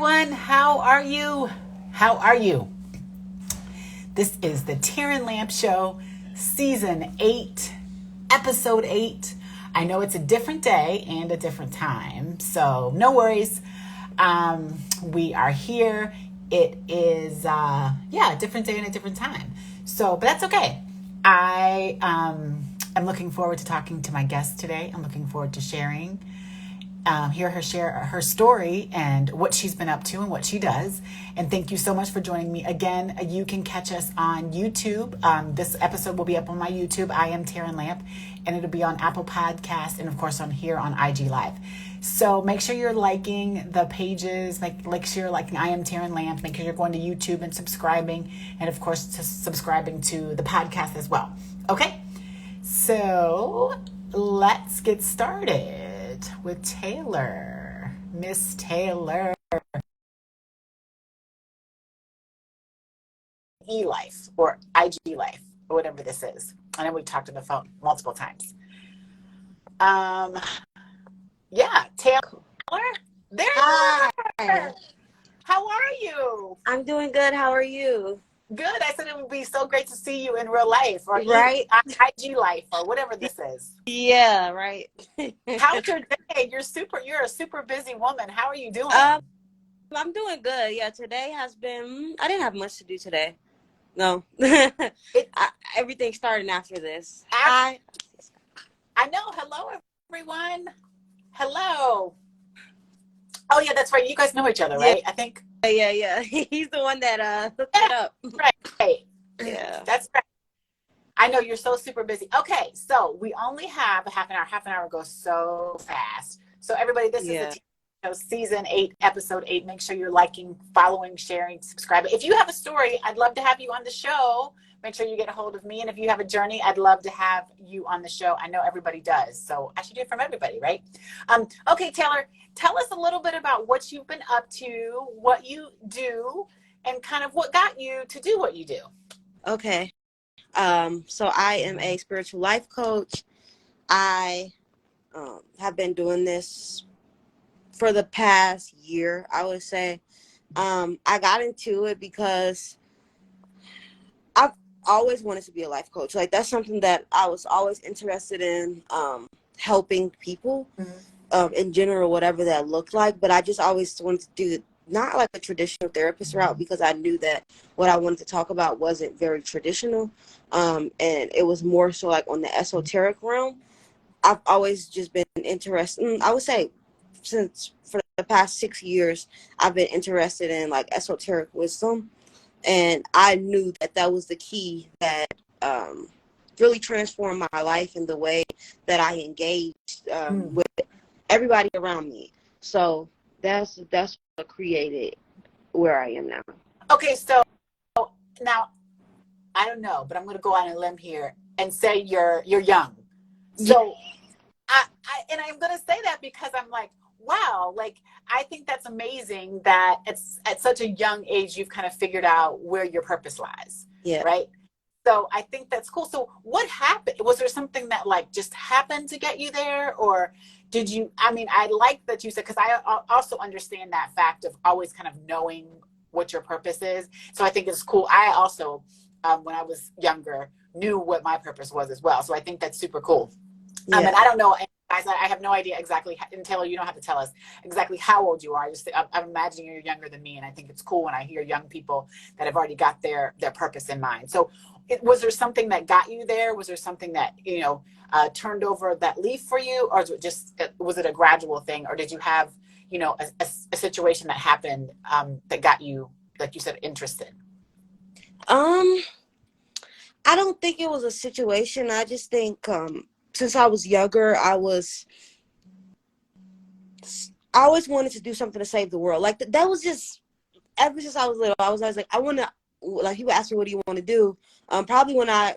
everyone. How are you? How are you? This is the Taryn Lamp Show, Season 8, Episode 8. I know it's a different day and a different time, so no worries. We are here. It is, a different day and a different time. So, but that's okay. I'm looking forward to talking to my guest today. I'm looking forward to sharing hear her share her story and what she's been up to and what she does. And thank you so much for joining me again. You can catch us on YouTube. This episode will be up on my YouTube. I am Taryn Lamp, and it'll be on Apple Podcasts and of course on here on IG Live. So make sure you're liking the pages, make sure you're liking I am Taryn Lamp. Make sure you're going to YouTube and subscribing, and of course subscribing to the podcast as well. Okay, so let's get started with Taylor. Miss Taylor. E-Life or IG Life or whatever this is. I know we've talked on the phone multiple times. Taylor. There you Hi. are. How are you? I'm doing good. How are you? Good. I said it would be so great to see you in real life or Right? IG Life or whatever this is. Yeah, right. How's your day? You're a super busy woman. How are you doing? I'm doing good. Yeah, today has been, I didn't have much to do today. No. Everything's starting after this. Hi. I know. Hello, everyone. Hello. Oh, yeah, that's right. You guys know each other, right? I think. Yeah. He's the one that hooked it up. Right. Yeah. That's right. I know you're so super busy. Okay, so we only have a half an hour. Half an hour goes so fast. So everybody, this is the TV show, Season 8, Episode 8. Make sure you're liking, following, sharing, subscribing. If you have a story, I'd love to have you on the show. Make sure you get a hold of me. And if you have a journey, I'd love to have you on the show. I know everybody does. So I should hear from everybody, right? Okay, Taylor, tell us a little bit about what you've been up to, what you do, and kind of what got you to do what you do. Okay. So I am a spiritual life coach. I have been doing this for the past year, I would say. I got into it because I've always wanted to be a life coach. Like, that's something that I was always interested in, helping people, in general, whatever that looked like. But I just always wanted to do not like a traditional therapist route, because I knew that what I wanted to talk about wasn't very traditional. And it was more so like on the esoteric realm. I've always just been interested, I would say since for the past 6 years, I've been interested in like esoteric wisdom. And I knew that that was the key that really transformed my life and the way that I engaged with everybody around me. So that's what created where I am now. Okay, so now I don't know, but I'm going to go on a limb here and say you're young. So and I'm going to say that because I'm like, wow, like I think that's amazing that it's at such a young age you've kind of figured out where your purpose lies. Yeah. Right. So I think that's cool. So what happened? Was there something that like just happened to get you there, or did you? I mean, I like that you said, because I also understand that fact of always kind of knowing what your purpose is. So I think it's cool. I also, when I was younger, knew what my purpose was as well. So I think that's super cool. And I don't know, guys, I have no idea exactly, and Taylor, you don't have to tell us exactly how old you are. I'm imagining you're younger than me, and I think it's cool when I hear young people that have already got their purpose in mind. So was there something that got you there? Was there something that, turned over that leaf for you? Or was it a gradual thing? Or did you have, a situation that happened that got you, like you said, interested? I don't think it was a situation. I just think since I was younger, I always wanted to do something to save the world. Like that was just, ever since I was little, I was always like, I want to, like, people ask me, what do you want to do? Probably when I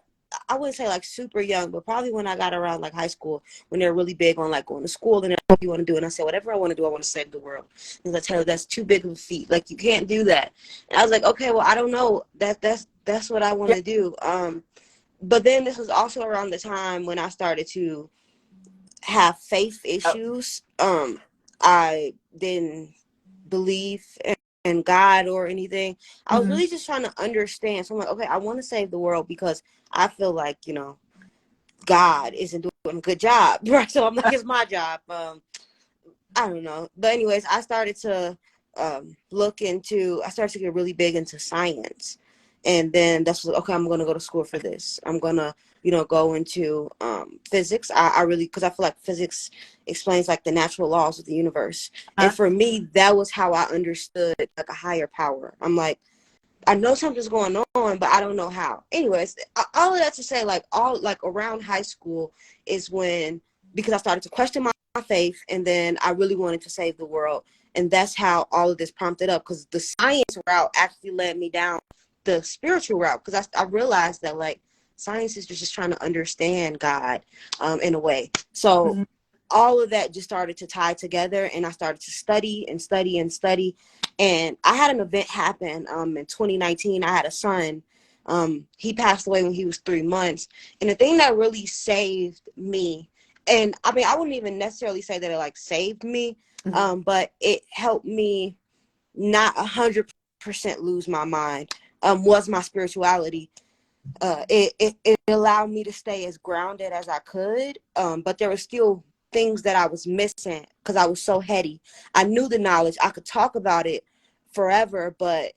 wouldn't say like super young, but probably when I got around like high school, when they're really big on like going to school, and what do you want to do? And I said, whatever I want to do, I want to save the world. And I tell her, that's too big of a feat. Like, you can't do that. And I was like, okay, well, I don't know. That's what I want to do. But then this was also around the time when I started to have faith issues. I didn't belief in God or anything. I was Mhm. really just trying to understand. So I'm like, okay, I want to save the world because I feel like, God isn't doing a good job, right? So I'm like, it's my job. I don't know. But anyways, I started to I started to get really big into science. And then that's what, okay, I'm going to go to school for this. I'm going to, go into physics. I really, because I feel like physics explains like the natural laws of the universe. And for me, that was how I understood like a higher power. I'm like, I know something's going on, but I don't know how. Anyways, all of that to say, like around high school is when, because I started to question my faith, and then I really wanted to save the world, and that's how all of this prompted up. Because the science route actually led me down the spiritual route, because I realized that like science is just trying to understand God, in a way. So Mhm. all of that just started to tie together, and I started to study and study and study. And I had an event happen in 2019. I had a son. He passed away when he was 3 months. And the thing that really saved me, and I mean, I wouldn't even necessarily say that it like saved me, Mhm. but it helped me not 100% lose my mind, was my spirituality. It allowed me to stay as grounded as I could, but there were still things that I was missing because I was so heady. I knew the knowledge, I could talk about it forever, but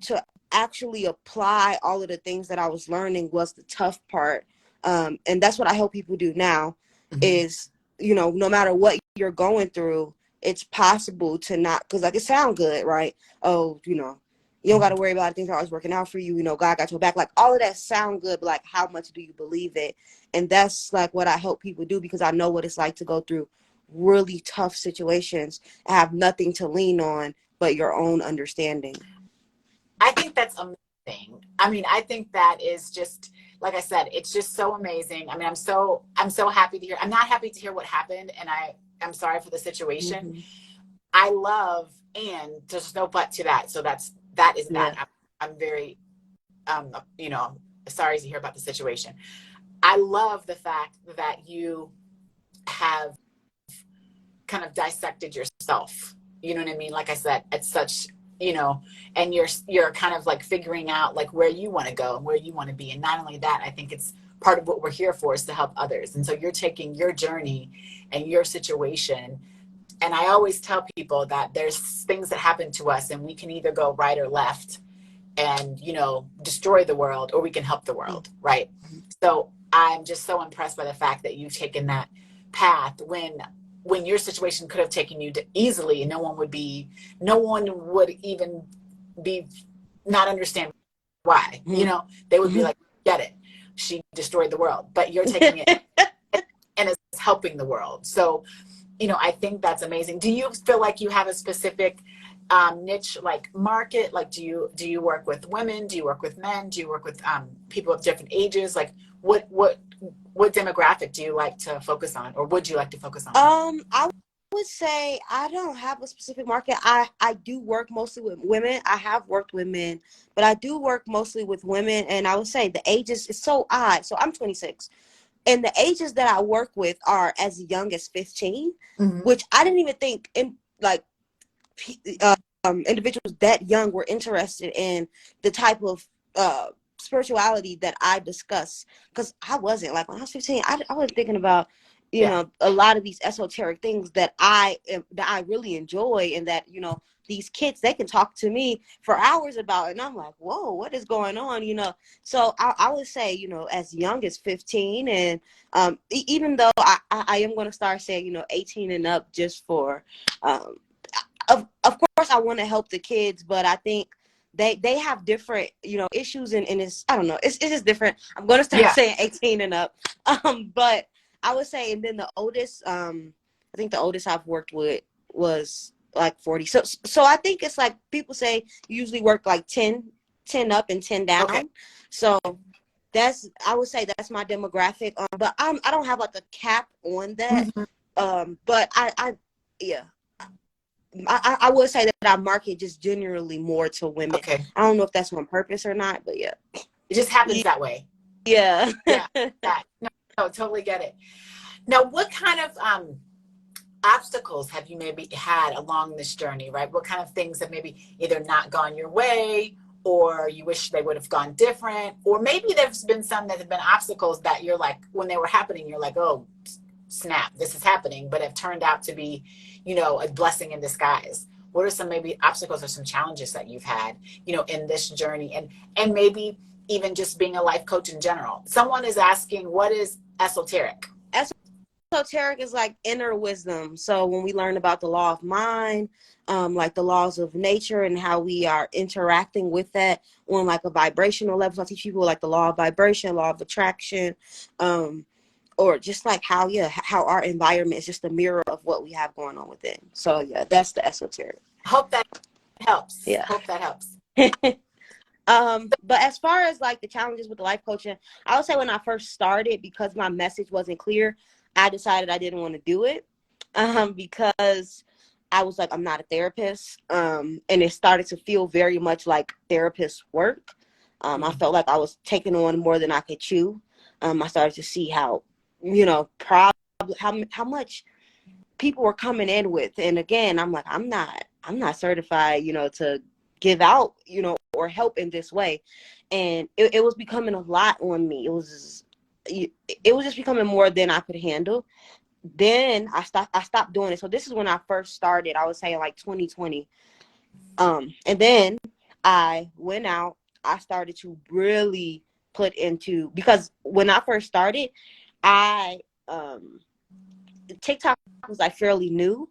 to actually apply all of the things that I was learning was the tough part. And that's what I help people do now Mhm. is, no matter what you're going through, it's possible to not, because like it sounds good, right? Oh, you don't got to worry about it. Things are always working out for you. God got your back. Like all of that sound good, but like how much do you believe it? And that's like what I help people do, because I know what it's like to go through really tough situations and have nothing to lean on but your own understanding. I think that's amazing. I mean, I think that is just like I said, it's just so amazing. I mean, I'm so happy to hear. I'm not happy to hear what happened, and I'm sorry for the situation. Mm-hmm. I love, and there's no but to that. So that is that. Yeah. I'm very you know sorry to hear about the situation. I love the fact that you have kind of dissected yourself. You know what I mean? Like I said, it's such, and you're kind of like figuring out like where you want to go and where you want to be. And not only that, I think it's part of what we're here for is to help others. And so you're taking your journey and your situation. And I always tell people that there's things that happen to us and we can either go right or left and, destroy the world, or we can help the world. Right. So I'm just so impressed by the fact that you've taken that path when your situation could have taken you to easily, and no one would even be not understand why. They would be like, get it, she destroyed the world, but you're taking it and it's helping the world. So I think that's amazing. Do you feel like you have a specific niche, like market? Like, do you work with women? Do you work with men? Do you work with people of different ages? Like, what demographic do you like to focus on, or would you like to focus on? I would say I don't have a specific market. I do work mostly with women. I have worked with men, but I do work mostly with women. And I would say the ages is so odd. So I'm 26, and the ages that I work with are as young as 15, Mm-hmm. which I didn't even think in like uh, individuals that young were interested in the type of spirituality that I discuss. Because I wasn't, like when I was 15, I was thinking about Yeah. a lot of these esoteric things that I really enjoy, and that these kids, they can talk to me for hours about, and I'm like, whoa, what is going on? So I would say as young as 15, and even though I am going to start saying 18 and up, just for um, of course I want to help the kids, but I think they have different issues, and it's, I don't know, it's just different. I'm going to start Yeah. saying 18 and up. But I would say, and then the oldest, I think the oldest I've worked with was like 40. So I think it's like people say you usually work like 10 up and 10 Okay. down. So I would say that's my demographic. But I don't have like a cap on that. Mm-hmm. But yeah, I would say that I market just generally more to women. Okay. I don't know if that's on purpose or not, but yeah. It just happens that way. Yeah. Yeah. Yeah. No, totally get it. Now, what kind of obstacles have you maybe had along this journey, right? What kind of things have maybe either not gone your way, or you wish they would have gone different, or maybe there's been some that have been obstacles that you're like, when they were happening, you're like, oh, snap, this is happening, but have turned out to be, a blessing in disguise. What are some maybe obstacles or some challenges that you've had, in this journey, and maybe even just being a life coach in general? Someone is asking, what is esoteric? Esoteric is like inner wisdom. So when we learn about the law of mind, like the laws of nature and how we are interacting with that on like a vibrational level. So I teach people like the law of vibration, law of attraction, or just like how our environment is just a mirror of what we have going on within. So yeah, that's the esoteric. Hope that helps. Yeah. Hope that helps. But as far as like the challenges with the life coaching, I would say when I first started, because my message wasn't clear, I decided I didn't want to do it, because I was like, I'm not a therapist. And it started to feel very much like therapist work. I felt like I was taking on more than I could chew. I started to see how, how much people were coming in with. And again, I'm like, I'm not certified, to give out, or help in this way. And it was becoming a lot on me. It was just becoming more than I could handle. Then I stopped doing it. So this is when I first started, I would say like 2020. And then I went out, I started to really put into, because when I first started, TikTok was like fairly new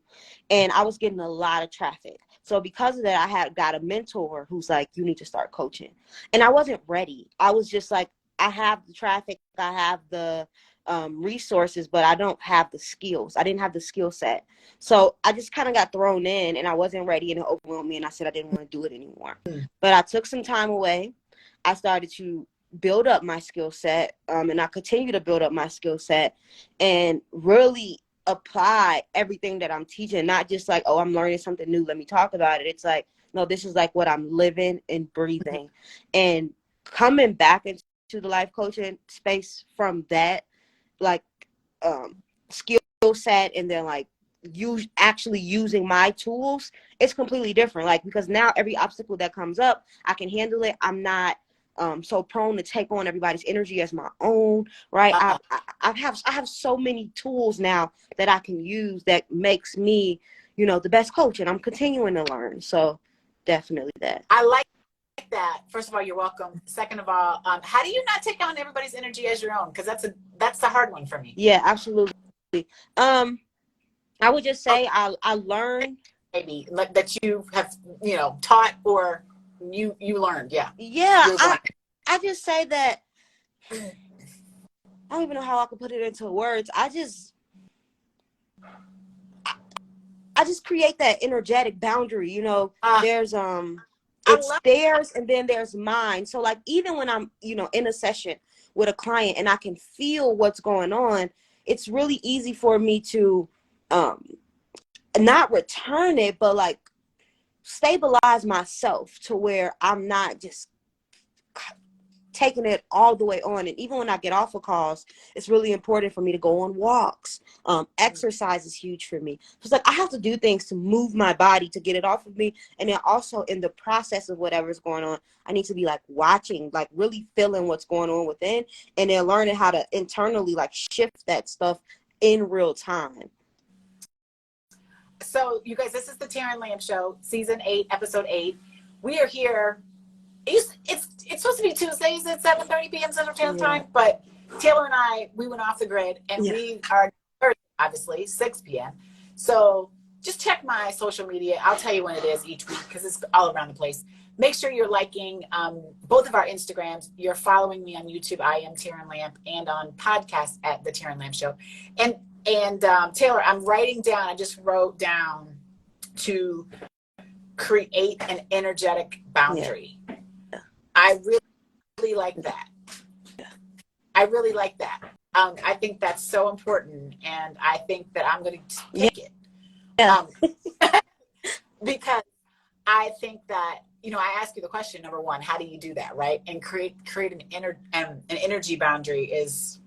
and I was getting a lot of traffic. So because of that, I had got a mentor who's like, you need to start coaching. And I wasn't ready. I was just like, I have the traffic, I have the resources, but I don't have the skills. I didn't have the skill set. So I just kind of got thrown in and I wasn't ready, and it overwhelmed me, and I said I didn't want to do it anymore. But I took some time away. I started to build up my skill set, and I continue to build up my skill set and really apply everything that I'm teaching, not just like, oh, I'm learning something new, let me talk about it. It's like, no, this is like what I'm living and breathing. And coming back into the life coaching space from that, like, skill set, and then like actually using my tools, it's completely different. Like, because now every obstacle that comes up, I can handle it. I'm not so prone to take on everybody's energy as my own, right? I have so many tools now that I can use that makes me, the best coach, and I'm continuing to learn. So definitely that. I like that. First of all, you're welcome. Second of all, how do you not take on everybody's energy as your own? Because that's the hard one for me. Yeah, absolutely. I would just say I learned, maybe like that you have taught, or you learned. Yeah, I just say that, I don't even know how I could put it into words. I just create that energetic boundary. There's it's theirs and then there's mine. So like, even when I'm in a session with a client and I can feel what's going on, it's really easy for me to not return it, but like stabilize myself to where I'm not just taking it all the way on. And even when I get off of calls, it's really important for me to go on walks. Exercise is huge for me. So it's like, I have to do things to move my body to get it off of me. And then also in the process of whatever's going on, I need to be like watching, like really feeling what's going on within, and then learning how to internally like shift that stuff in real time. So you guys, this is the Taryn Lamb Show, season 8, episode 8. We are here. It's supposed to be Tuesdays at 7:30 p.m. Central Standard Time, but Taylor and I, we went off the grid, and we are obviously 6 p.m. So just check my social media. I'll tell you when it is each week because it's all around the place. Make sure you're liking both of our Instagrams. You're following me on YouTube. I am Taryn Lamp, and on podcast at the Taryn Lamp Show. And Taylor, I'm writing down. I just wrote down to create an energetic boundary. Yeah. I really like that. I really like that. I think that's so important, and I think that I'm going to take it. Because I think that, I ask you the question, number one, how do you do that, right? And create an energy boundary is,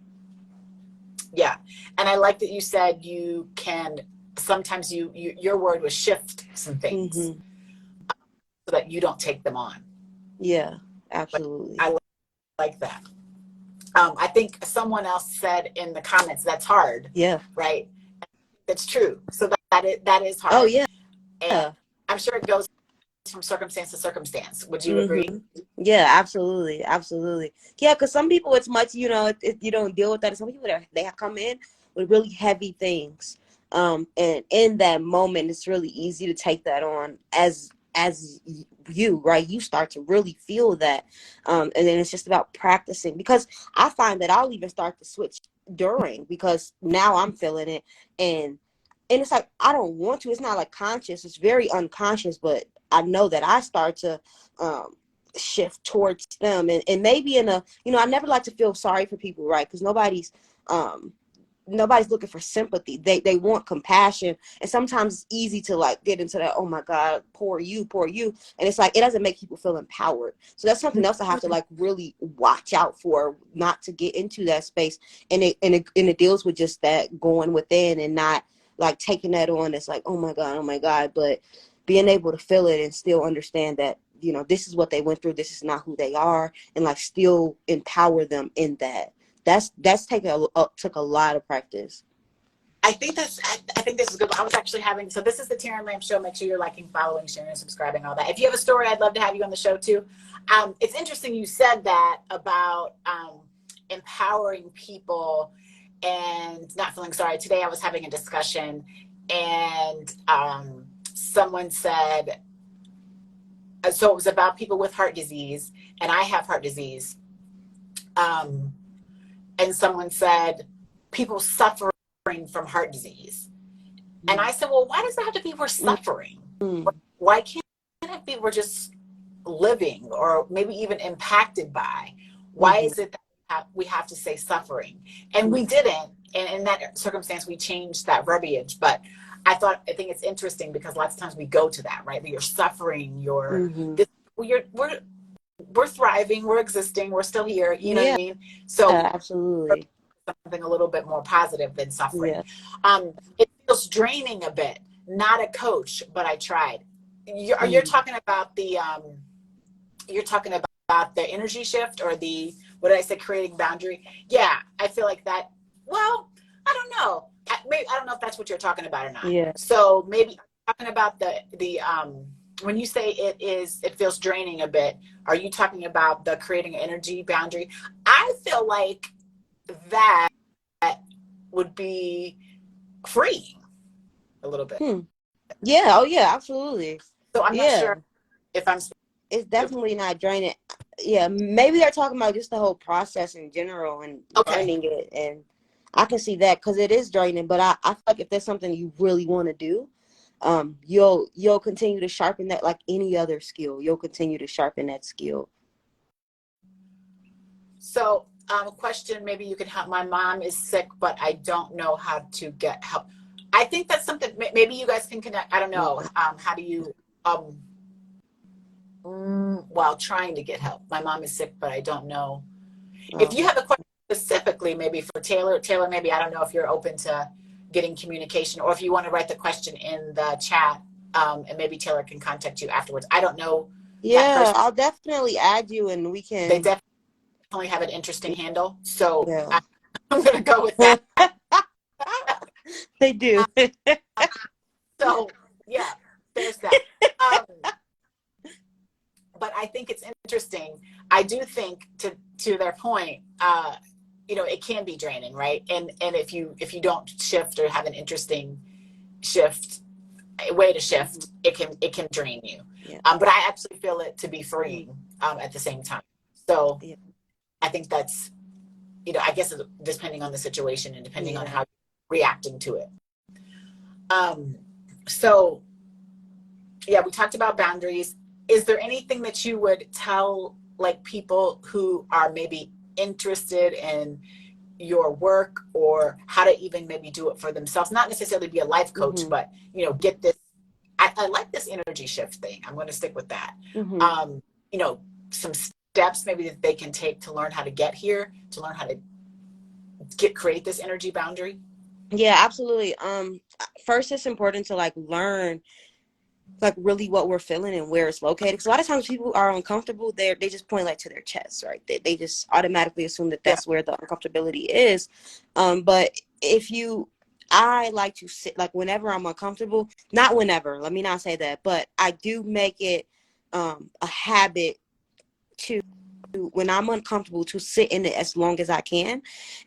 and I like that you said you can sometimes your word was shift some things Mm-hmm. so that you don't take them on. Yeah, But absolutely. I like that. I think someone else said in the comments, that's hard, Yeah. right? That's true. So that is Oh, hard. yeah. And I'm sure it goes from circumstance to circumstance. Would you agree? Mm-hmm. Yeah, absolutely. Absolutely. Yeah, because some people, it's much, you don't deal with that. And some people, they have come in with really heavy things. And in that moment, it's really easy to take that on as you, right? You start to really feel that. And then it's just about practicing, because I find that I'll even start to switch during, because now I'm feeling it. And it's like, I don't want to. It's not like conscious. It's very unconscious, but I know that I start to um, shift towards them. And maybe I never like to feel sorry for people, right? Because um, nobody's looking for sympathy. They want compassion. And sometimes it's easy to like get into that, oh my God, poor you, poor you. And it's like, it doesn't make people feel empowered. So that's something else I have to like really watch out for, not to get into that space. And it deals with just that going within and not like taking that on. It's like, oh my God. But being able to feel it and still understand that, this is what they went through. This is not who they are. And like still empower them in that. That's took a lot of practice. I think this is good. I was actually so this is the Taryn Lamb Show. Make sure you're liking, following, sharing, subscribing, all that. If you have a story, I'd love to have you on the show too. It's interesting you said that about empowering people and not feeling sorry. Today I was having a discussion and someone said, so it was about people with heart disease, and I have heart disease. And someone said, people suffering from heart disease. And I said, well, why does it have to be we're suffering? Mm-hmm. Why can't it be we're just living or maybe even impacted by? Why is it that we have to say suffering? And we didn't. And in that circumstance, we changed that verbiage. But I think it's interesting because lots of times we go to that, right? You're suffering, we're thriving, we're existing, we're still here. You know what I mean? So Absolutely. something a little bit more positive than suffering. Yeah. It feels draining a bit. Not a coach, but I tried. You're talking about the energy shift or what did I say, creating boundary? Yeah, I feel like that. Well, I don't know. I don't know if that's what you're talking about or not. Yeah. So maybe talking about the when you say it feels draining a bit, are you talking about the creating an energy boundary? I feel like that would be freeing a little bit. Yeah. Oh yeah, absolutely. So I'm not sure if I'm. It's definitely not draining. Yeah, maybe they're talking about just the whole process in general and learning it, and I can see that because it is draining. But I feel like if there's something you really want to do, you'll continue to sharpen that like any other skill. You'll continue to sharpen that skill. So, question, maybe you can help. My mom is sick, but I don't know how to get help. I think that's something, maybe you guys can connect. I don't know. How do you, while trying to get help? My mom is sick, but I don't know. If you have a question specifically, maybe for Taylor, maybe I don't know if you're open to getting communication, or if you want to write the question in the chat, and maybe Taylor can contact you afterwards. I don't know. Yeah, I'll definitely add you, and we can. They definitely have an interesting handle, so yeah. I'm gonna go with that. They do. So yeah, there's that. But I think it's interesting. I do think to their point, it can be draining, right? And if you don't shift or have an interesting way to shift, it can drain you. Yeah. But I actually feel it to be freeing at the same time. So I think that's, I guess depending on the situation and depending on how you're reacting to it. So yeah, we talked about boundaries. Is there anything that you would tell like people who are maybe interested in your work or how to even maybe do it for themselves? Not necessarily be a life coach, but get this. I like this energy shift thing. I'm going to stick with that. Some steps maybe that they can take to learn how to get here, to learn how to create this energy boundary. Yeah, absolutely. First it's important to like learn like really what we're feeling and where it's located. Because a lot of times people are uncomfortable, they just point like to their chest, right? They just automatically assume that Yeah. that's where the uncomfortability is. But if you, I like to sit like whenever I'm uncomfortable, not whenever, let me not say that, but I do make it a habit to, when I'm uncomfortable, to sit in it as long as I can,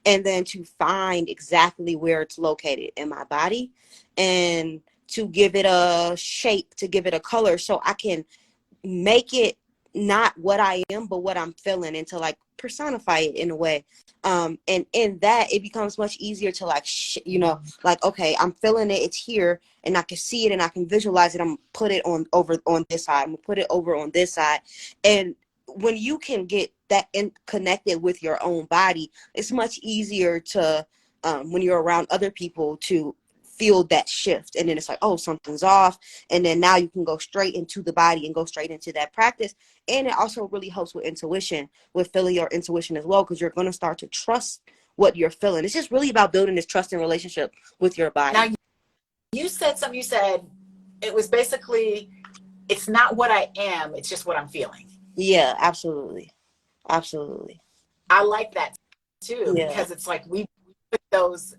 and then to find exactly where it's located in my body, and to give it a shape, to give it a color, so I can make it not what I am, but what I'm feeling, and to like personify it in a way. And in that, it becomes much easier to like, like, okay, I'm feeling it, it's here, and I can see it, and I can visualize it. I'm gonna put it on over on this side. I'm gonna put it over on this side. And when you can get that connected with your own body, it's much easier to, when you're around other people, to feel that shift. And then it's like, oh, something's off, and then now you can go straight into the body and go straight into that practice. And it also really helps with intuition, with feeling your intuition as well, because you're going to start to trust what you're feeling. It's just really about building this trusting relationship with your Now, body. you said something, you said it was basically, it's not what I am, it's just what I'm feeling. Yeah, absolutely. Absolutely. I like that too, Yeah. because it's like we put those,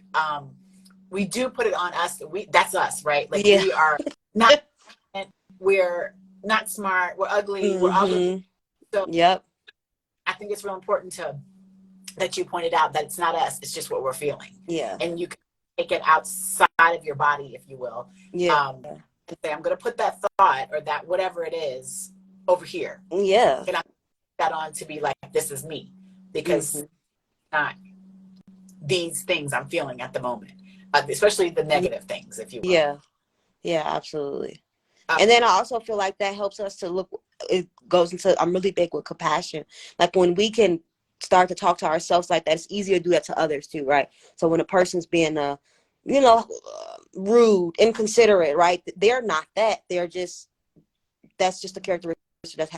we do put it on us. That's us, right? Like Yeah. we are not, we're not smart, we're ugly, we're all. Mm-hmm. So Yep. I think it's real important that you pointed out that it's not us, it's just what we're feeling. Yeah. And you can take it outside of your body, if you will, Yeah. and say, I'm going to put that thought or that whatever it is over here. Yeah. And I put that on to be like, this is me, because Mm-hmm. not these things I'm feeling at the moment, especially the negative things, if you will. Yeah. Yeah, absolutely. Um, And then I also feel like that helps us to look, it goes into, I'm really big with compassion. Like when we can start to talk to ourselves like that, it's easier to do that to others too, right? So when a person's being, rude, inconsiderate, right? They're not that. They're just, that's just a characteristic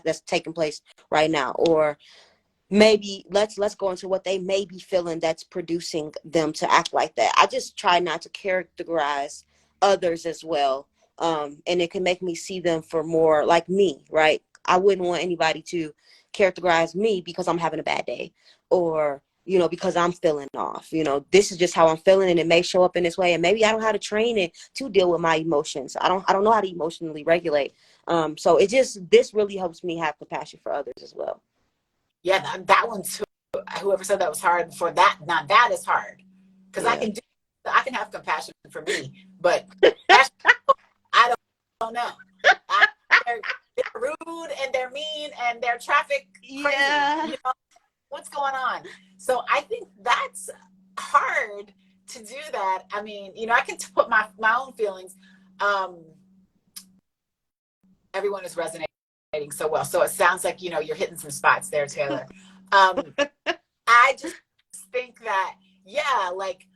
that's taking place right now. Or maybe let's go into what they may be feeling that's producing them to act like that. I just try not to characterize others as well, and it can make me see them for more like me, right? I wouldn't want anybody to characterize me because I'm having a bad day, or because I'm feeling off. This is just how I'm feeling, and it may show up in this way, and maybe I don't know how to train it to deal with my emotions. I don't know how to emotionally regulate. So this really helps me have compassion for others as well. yeah, that one too. Whoever said that was hard for that, now that is hard, because Yeah. I can have compassion for me, but I don't know. I, they're rude and they're mean and they're traffic crazy. Yeah. What's going on? So I think that's hard to do that. I mean, I can put my own feelings. Everyone is resonating so well. So it sounds like, you're hitting some spots there, Taylor. I just think that, yeah, like,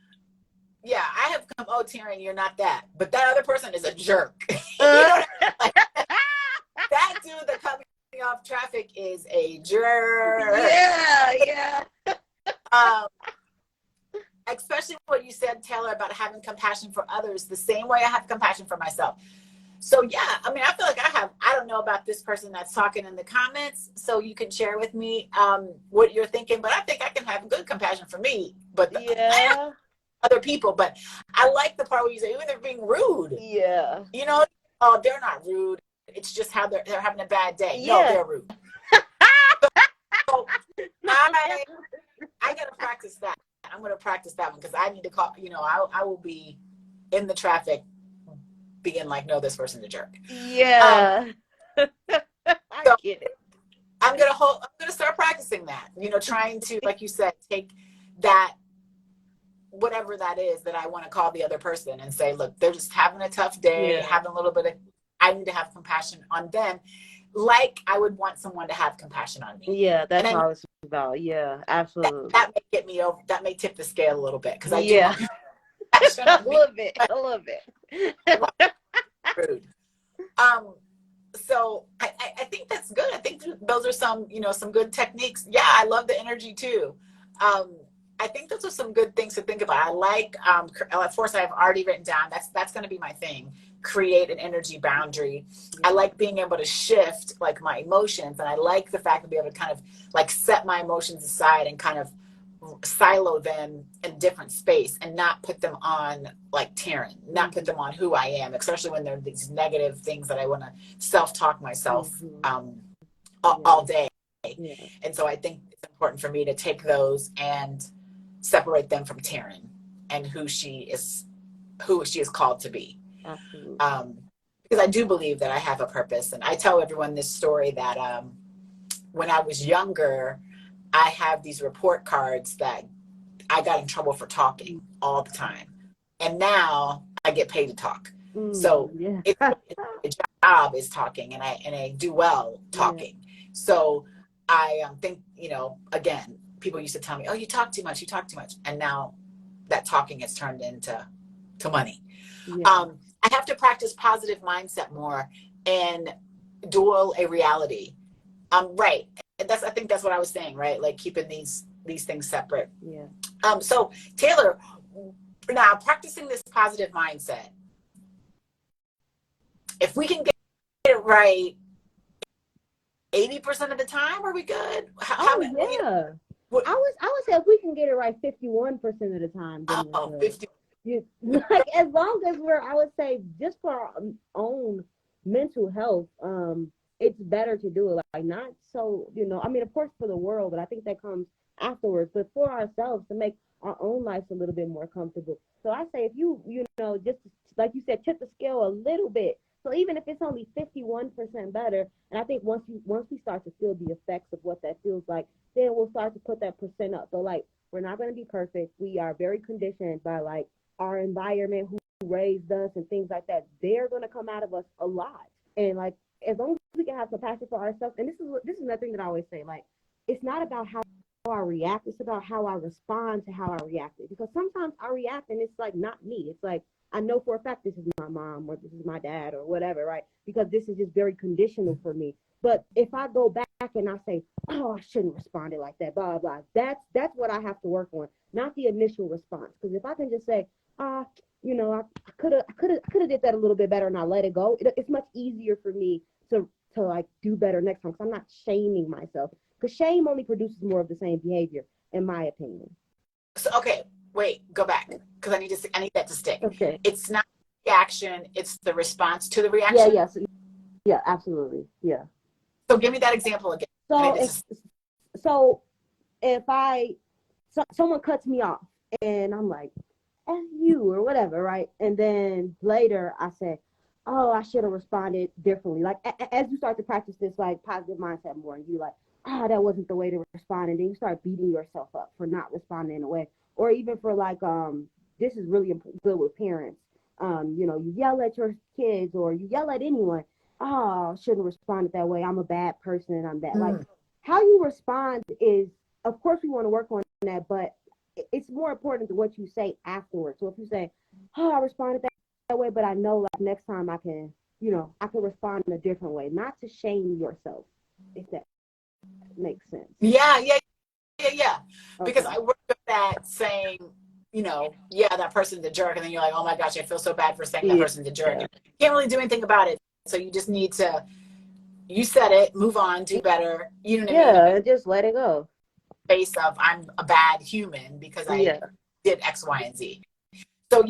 yeah, I have come, oh, Taryn, you're not that. But that other person is a jerk. You know what I mean? Like, that dude that coming off traffic is a jerk. Yeah. Especially what you said, Taylor, about having compassion for others, the same way I have compassion for myself. So yeah, I mean, I feel like I don't know about this person that's talking in the comments, so you can share with me what you're thinking, but I think I can have good compassion for me, but Yeah. other people. But I like the part where you say, even if they're being rude, Yeah. oh, they're not rude. It's just how they're having a bad day. No, Yeah. they're rude. So I gotta practice that. I'm gonna practice that one because I need to call, I will be in the traffic being like, no, this person's a jerk. Yeah. I So get it. I'm gonna start practicing that. Trying to, like you said, take that, whatever that is that I want to call the other person, and say, look, they're just having a tough day, Yeah. having a little bit of. I need to have compassion on them, like I would want someone to have compassion on me. Yeah, that's And all it's about. Yeah, absolutely. that may get me over. That may tip the scale a little bit because I do Yeah. want compassion A on me. little bit. A little bit. Rude. So I think that's good. I think those are some good techniques. Yeah, I love the energy too. I I think those are some good things to think about. I like, force I've already written down. That's going to be my thing. Create an energy boundary. I like being able to shift like my emotions. And I like the fact to be able to kind of like set my emotions aside and kind of silo them in different space and not put them on like Taryn, not put them on who I am, especially when there are these negative things that I want to self-talk myself all day. Yeah. And so I think it's important for me to take those and separate them from Taryn and who she is called to be. Absolutely. Because I do believe that I have a purpose. And I tell everyone this story that when I was younger, I have these report cards that I got in trouble for talking all the time. And now I get paid to talk. So it's the job is talking, and I do well talking. Yeah. So I think, again, people used to tell me, oh, you talk too much. And now that talking has turned into money. Yeah. I have to practice positive mindset more and dual a reality. Right. I think that's what I was saying, right? Like keeping these things separate. Yeah. So Taylor, now practicing this positive mindset, if we can get it right 80% of the time, are we good? How yeah. I would say if we can get it right 51% of the time, then we're good. 50. Like as long as I would say just for our own mental health, it's better to do it like not so, I mean, of course for the world, but I think that comes afterwards, but for ourselves to make our own lives a little bit more comfortable. So I say if you just like you said, tip the scale a little bit. So even if it's only 51% better, and I think once we start to feel the effects of what that feels like, then we'll start to put that percent up. So like, we're not going to be perfect. We are very conditioned by like our environment, who raised us and things like that. They're going to come out of us a lot. And like, as long as we can have compassion for ourselves, and this is another thing that I always say, like, it's not about how I react, it's about how I respond to how I reacted. Because sometimes I react and it's like not me. It's like, I know for a fact this is my mom or this is my dad or whatever, right? Because this is just very conditional for me. But if I go back and I say, oh, I shouldn't respond like that, blah, blah, blah, that's what I have to work on, not the initial response. Because if I can just say, I could have did that a little bit better and I let it go, it's much easier for me to like do better next time, because I'm not shaming myself. Because shame only produces more of the same behavior, in my opinion. So, okay, wait, go back, because I need that to stick. Okay. It's not the reaction, it's the response to the reaction. Yeah, absolutely. Yeah. So give me that example again. So if someone cuts me off and I'm like, F you or whatever, right? And then later I say, oh, I should have responded differently. Like as you start to practice this like positive mindset more, and you like, that wasn't the way to respond, and then you start beating yourself up for not responding in a way. Or even for like, this is really good with parents. You yell at your kids or you yell at anyone. Oh, I shouldn't have responded that way. I'm a bad person and I'm bad. Like how you respond is, of course we want to work on that, but it's more important than what you say afterwards. So if you say, oh, I responded that way, but I know like next time I can respond in a different way, not to shame yourself, if that makes sense. Yeah. Okay. Because I work with that saying, that person's a jerk, and then you're like, oh my gosh, I feel so bad for saying that person's a jerk. You can't really do anything about it. So you just need to, you said it, move on, do better. You know what I mean? Just let it go. Face of I'm a bad human because I did X, Y, and Z. So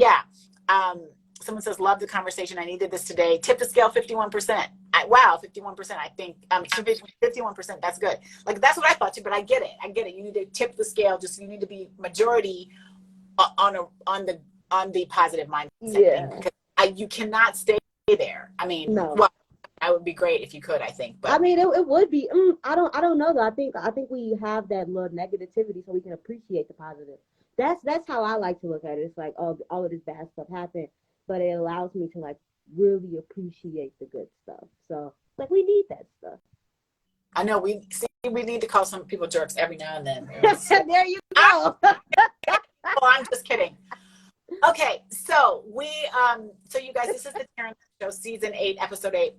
someone says, love the conversation. I needed this today. Tip the scale 51%. Wow, 51%. I think 51%. That's good. Like that's what I thought too, but I get it. You need to tip the scale. You need to be majority on the positive mindset thing, because you cannot stay there. I mean, no. Well, that would be great if you could, I think. But I mean, it would be. I don't know though. I think we have that little negativity so we can appreciate the positive. That's how I like to look at it. It's like, oh, all of this bad stuff happened, but it allows me to like really appreciate the good stuff. So like we need that stuff. I know we need to call some people jerks every now and then. There you go. Oh, I'm just kidding. Okay, so you guys, this is the Taryn Show, season 8, episode 8.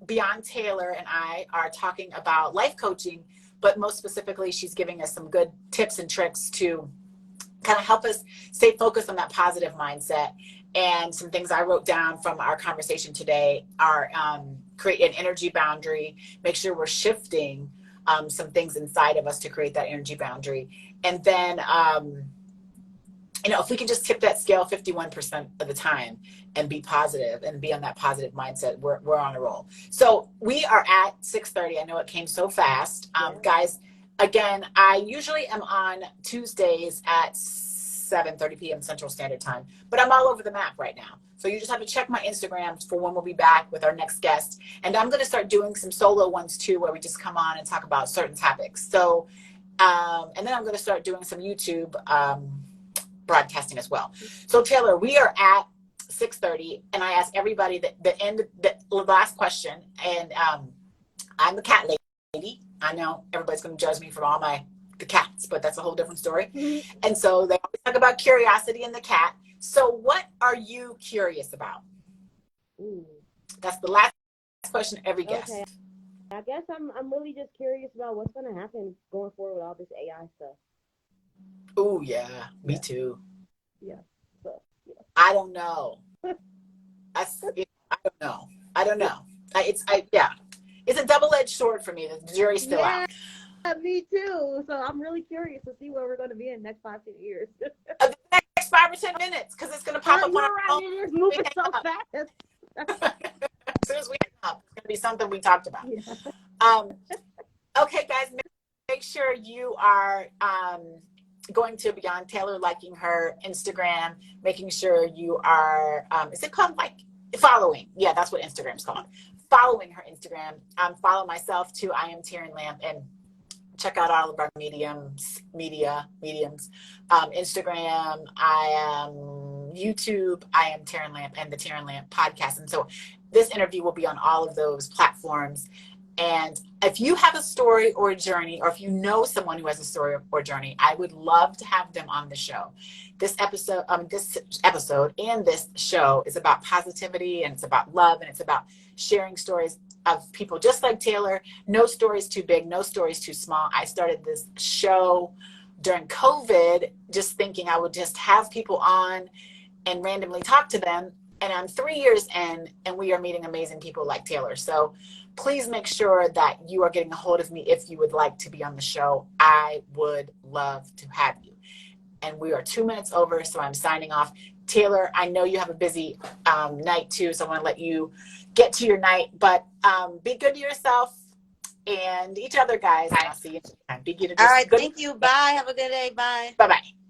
Beyond Taylor and I are talking about life coaching, but most specifically, she's giving us some good tips and tricks to kind of help us stay focused on that positive mindset. And some things I wrote down from our conversation today are create an energy boundary, make sure we're shifting some things inside of us to create that energy boundary. And then, if we can just tip that scale 51% of the time and be positive and be on that positive mindset, we're on a roll. So we are at 6:30. I know it came so fast. Guys, again, I usually am on Tuesdays at 7:30 p.m. Central Standard Time, but I'm all over the map right now. So you just have to check my Instagram for when we'll be back with our next guest. And I'm going to start doing some solo ones too, where we just come on and talk about certain topics. So, and then I'm going to start doing some YouTube broadcasting as well. So Taylor, we are at 6:30, and I asked everybody the last question, and I'm the cat lady. I know everybody's going to judge me for all the cats, but that's a whole different story. Mm-hmm. And so they always talk about curiosity and the cat. So what are you curious about? Ooh. That's the last question every guest. Okay. I guess I'm really just curious about what's going to happen going forward with all this AI stuff. Oh yeah, me too. Yeah. So, yeah. I don't know. I don't know. It's a double-edged sword for me. The jury's still out. Me too. So I'm really curious to see where we're going to be in the next 5 to 10 years. The next 5 or 10 minutes, because it's going to pop up on our phone. It is moving so fast. As soon as we hang up, it's going to be something we talked about. Yeah. Okay, guys, make sure you are going to Beyond Taylor, liking her Instagram, making sure you are, is it called following? Yeah, that's what Instagram's called. Following her Instagram. Follow myself too. I am Taryn Lamp, and check out all of our mediums. Instagram, I am YouTube, I am Taryn Lamp, and the Taryn Lamp podcast. And so this interview will be on all of those platforms. And if you have a story or a journey, or if you know someone who has a story or journey, I would love to have them on the show. This episode and this show is about positivity, and it's about love, and it's about sharing stories of people just like Taylor. No stories too big, no stories too small. I started this show during COVID, just thinking I would just have people on and randomly talk to them. And I'm 3 years in, and we are meeting amazing people like Taylor. So please make sure that you are getting a hold of me if you would like to be on the show. I would love to have you. And we are 2 minutes over, so I'm signing off. Taylor, I know you have a busy night too, so I want to let you get to your night. But be good to yourself and each other, guys. And I'll see you next time. Be good to All right, thank you. Bye. Have a good day. Bye. Bye-bye.